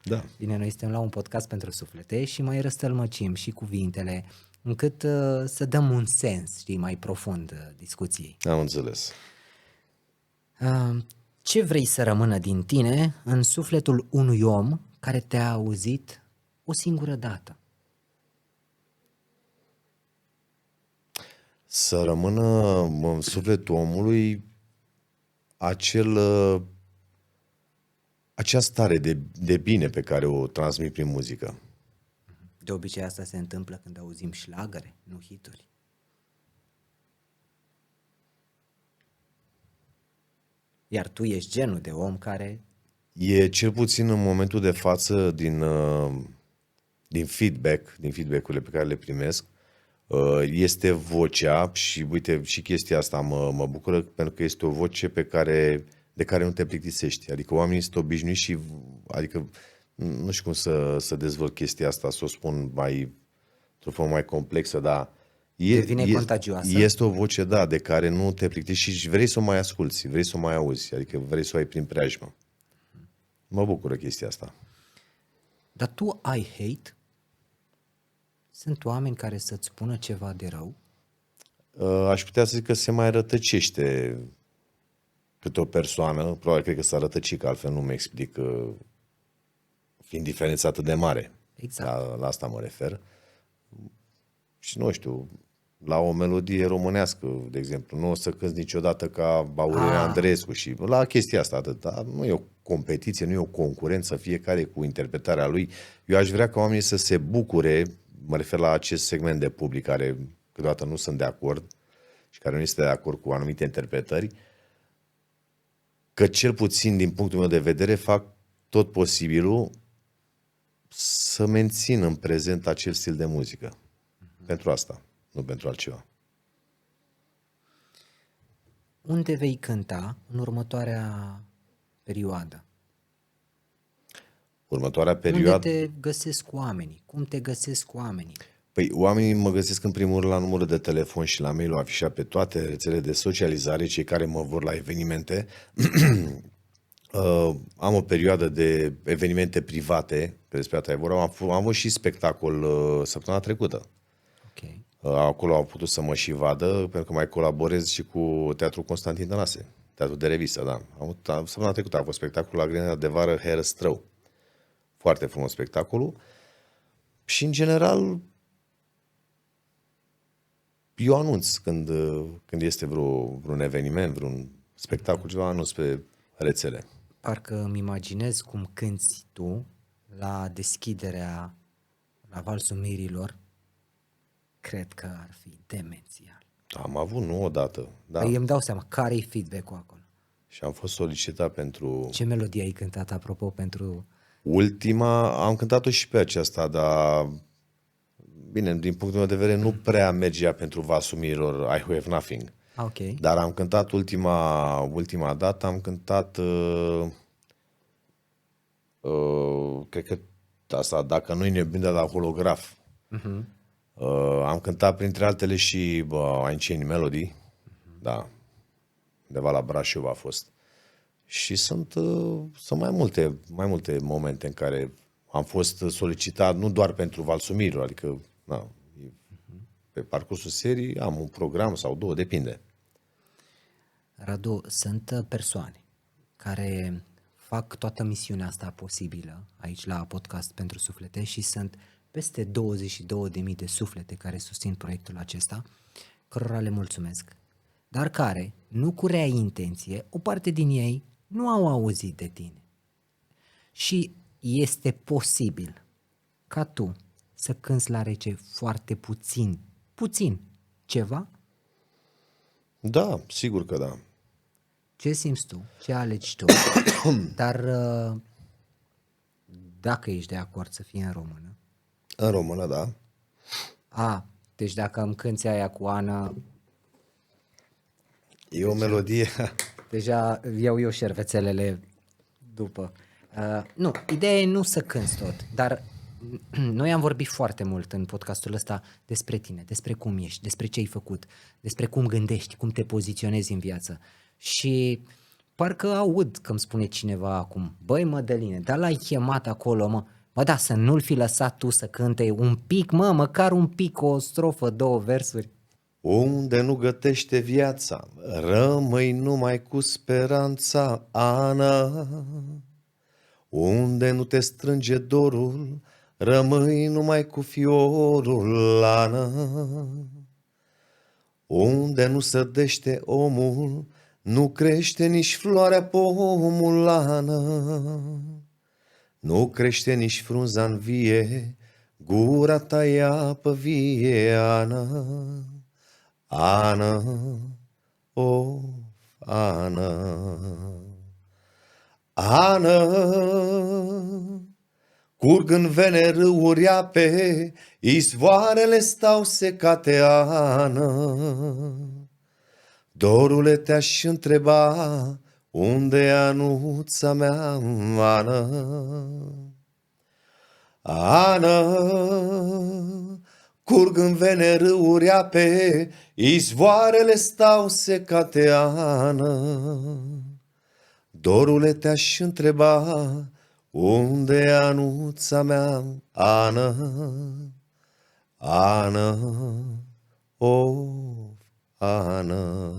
Da. Bine, noi suntem la un podcast pentru suflete și mai răstălmăcim și cuvintele încât să dăm un sens, știi, mai profund discuției. Am înțeles. Ce vrei să rămână din tine în sufletul unui om care te-a auzit o singură dată? Să rămână în sufletul omului acea stare de bine pe care o transmit prin muzică. De obicei asta se întâmplă când auzim șlagăre, nu hituri. Iar tu ești genul de om care... E cel puțin în momentul de față din feedback-urile pe care le primesc, este vocea și uite și chestia asta mă bucură pentru că este o voce de care nu te plictisești. Adică oamenii sunt obișnuiți și adică nu știu cum să dezvolt chestia asta, să o spun într-o formă mai complexă, dar Devine contagioasă. Este o voce, da, de care nu te plictisești și vrei să o mai asculți, vrei să o mai auzi, adică vrei să o ai prin preajmă. Mă bucură chestia asta. Dar tu ai hate? Sunt oameni care să-ți spună ceva de rău? Aș putea să zic că se mai rătăcește câte o persoană, probabil cred că s-a rătăcit, că altfel nu mi explic fiind diferența atât de mare. Exact. La asta mă refer. Și nu știu, la o melodie românească, de exemplu, nu o să cânti niciodată ca Aurelian Andreescu și la chestia asta atât. Dar nu e o competiție, nu e o concurență, fiecare cu interpretarea lui. Eu aș vrea ca oamenii să se bucure, mă refer la acest segment de public care câteodată nu sunt de acord și care nu este de acord cu anumite interpretări, că cel puțin din punctul meu de vedere fac tot posibilul să mențin în prezent acel stil de muzică. Pentru asta, nu pentru altceva. Unde vei cânta în următoarea perioadă? Următoarea perioadă... Unde te găsesc oamenii? Cum te găsesc oamenii? Păi oamenii mă găsesc în primul rând la numărul de telefon și la mail-ul afișat pe toate rețelele de socializare, cei care mă vor la evenimente. Am o perioadă de evenimente private, că despre asta e vorba. Am avut și spectacol săptămâna trecută. Ok. Acolo au putut să mă și vadă, pentru că mai colaborez și cu Teatrul Constantin Tănase, Teatrul de revistă, da. Săptămâna trecută a fost spectacolul la grădina de vară Herăstrău. Foarte frumos spectacolul. Și în general, eu anunț când este vreun eveniment, vreun spectacol, ceva, anunț pe rețele. Parcă îmi imaginez cum cânti tu la deschiderea la Valsul Mirilor. Cred că ar fi demențial. Am avut, nu odată, da. Păi îmi dau seama, care-i feedback-ul acolo? Și am fost solicitat pentru Ce melodie ai cântat, apropo, pentru... ultima, am cântat-o și pe aceasta, dar bine, din punctul meu de vedere, nu prea mergea pentru Valsul Mirilor I Have Nothing. Ok. Dar am cântat ultima dată, am cântat, cred că asta, dacă nu-i nebună la holograf. Am cântat printre altele și Unchained Melody, da, undeva la Brașov a fost. Și sunt mai multe momente în care am fost solicitat, nu doar pentru Valsul Mirilor, adică pe parcursul serii am un program sau două, depinde. Radu, sunt persoane care fac toată misiunea asta posibilă aici la Podcast pentru Suflete și sunt peste 22.000 de suflete care susțin proiectul acesta, cărora le mulțumesc, dar care, nu cu rea intenție, o parte din ei nu au auzit de tine. Și este posibil ca tu să cânți la rece foarte puțin ceva. Da, sigur că da. Ce simți tu? Ce alegi tu? Dar dacă ești de acord să fie în română. În română, da. Deci dacă îmi cânti aia cu Ana, E o melodie. deja iau eu șervețelele după. Nu, ideea e nu să cânti tot, dar noi am vorbit foarte mult în podcastul ăsta despre tine, despre cum ești, despre ce ai făcut, despre cum gândești, cum te poziționezi în viață. Și parcă aud că îmi spune cineva acum, băi Mădăline, dar l-ai chemat acolo, mă, da, să nu-l fi lăsat tu să cânte un pic, măcar un pic, o strofă, două versuri. Unde nu gătește viața, rămâi numai cu speranța, Ana. Unde nu te strânge dorul, rămâi numai cu fiorul, Ana. Unde nu sădește omul, nu crește nici floarea pomul, Ana. Nu crește nici frunza în vie, gura ta e apă vie, Ana. Ana, oh, Ana. Ana, curg în vene râuri ape, izvoarele stau secate, Ana. Dorule, te-aș întreba, unde e anuța mea, Ana? Ana, curg în vene râuri ape, izvoarele stau secate, Ana. Dorule, te-aș întreba, unde e anuța mea, Ana? Ana, oh, Ana.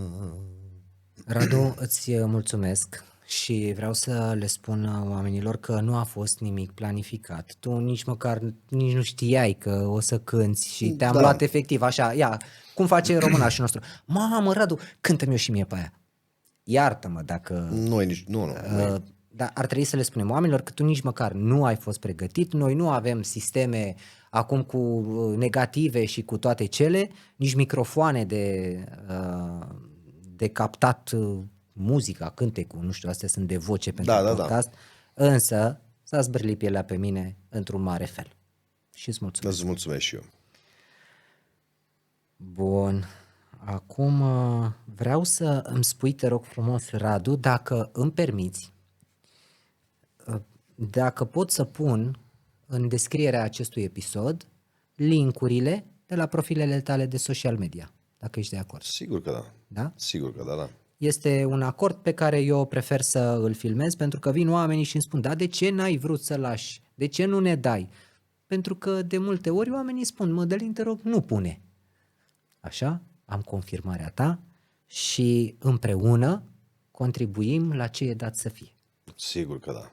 Radu, îți mulțumesc și vreau să le spun oamenilor că nu a fost nimic planificat. Tu nici nu știai că o să cânți și te-am luat efectiv așa, cum face românașul nostru. Mamă, Radu, cântă-mi eu și mie pe aia. Iartă-mă dacă... Nu. Dar ar trebui să le spunem oamenilor că tu nici măcar nu ai fost pregătit, noi nu avem sisteme acum cu negative și cu toate cele, nici microfoane de captat muzica, cântecul, nu știu, astea sunt de voce pentru podcast, însă s-a zbârlit pielea pe mine într-un mare fel. Și îți mulțumesc. Îți mulțumesc și eu. Bun, acum vreau să îmi spui, te rog frumos, Radu, dacă îmi permiți, dacă pot să pun în descrierea acestui episod link-urile de la profilele tale de social media, dacă ești de acord. Sigur că da. Da? Sigur că da. Este un acord pe care eu prefer să îl filmez pentru că vin oamenii și îmi spun, da, de ce n-ai vrut să lași? De ce nu ne dai? Pentru că de multe ori oamenii spun, Mădălin, te rog, nu pune. Așa, am confirmarea ta și împreună contribuim la ce e dat să fie. Sigur că da.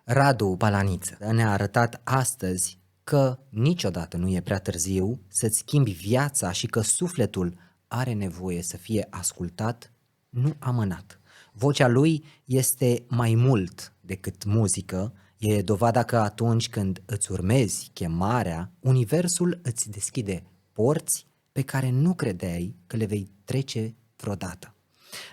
Radu Palaniță ne-a arătat astăzi că niciodată nu e prea târziu să-ți schimbi viața și că sufletul are nevoie să fie ascultat, nu amânat. Vocea lui este mai mult decât muzică, e dovada că atunci când îți urmezi chemarea, universul îți deschide porți pe care nu credeai că le vei trece vreodată.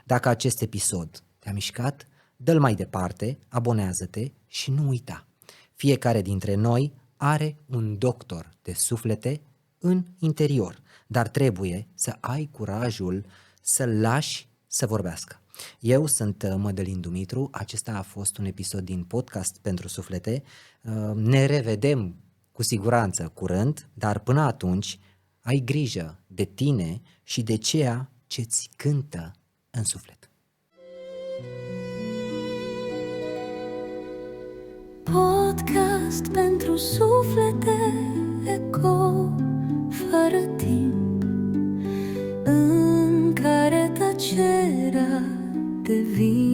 Dacă acest episod te-a mișcat, dă-l mai departe, abonează-te și nu uita. Fiecare dintre noi are un doctor de suflete în interior, dar trebuie să ai curajul să-l lași să vorbească. Eu sunt Mădălin Dumitru, acesta a fost un episod din podcast pentru suflete. Ne revedem cu siguranță curând, dar până atunci ai grijă de tine și de ceea ce-ți cântă în suflet. Podcast pentru suflete, eco fără timp, în care tăcerea devine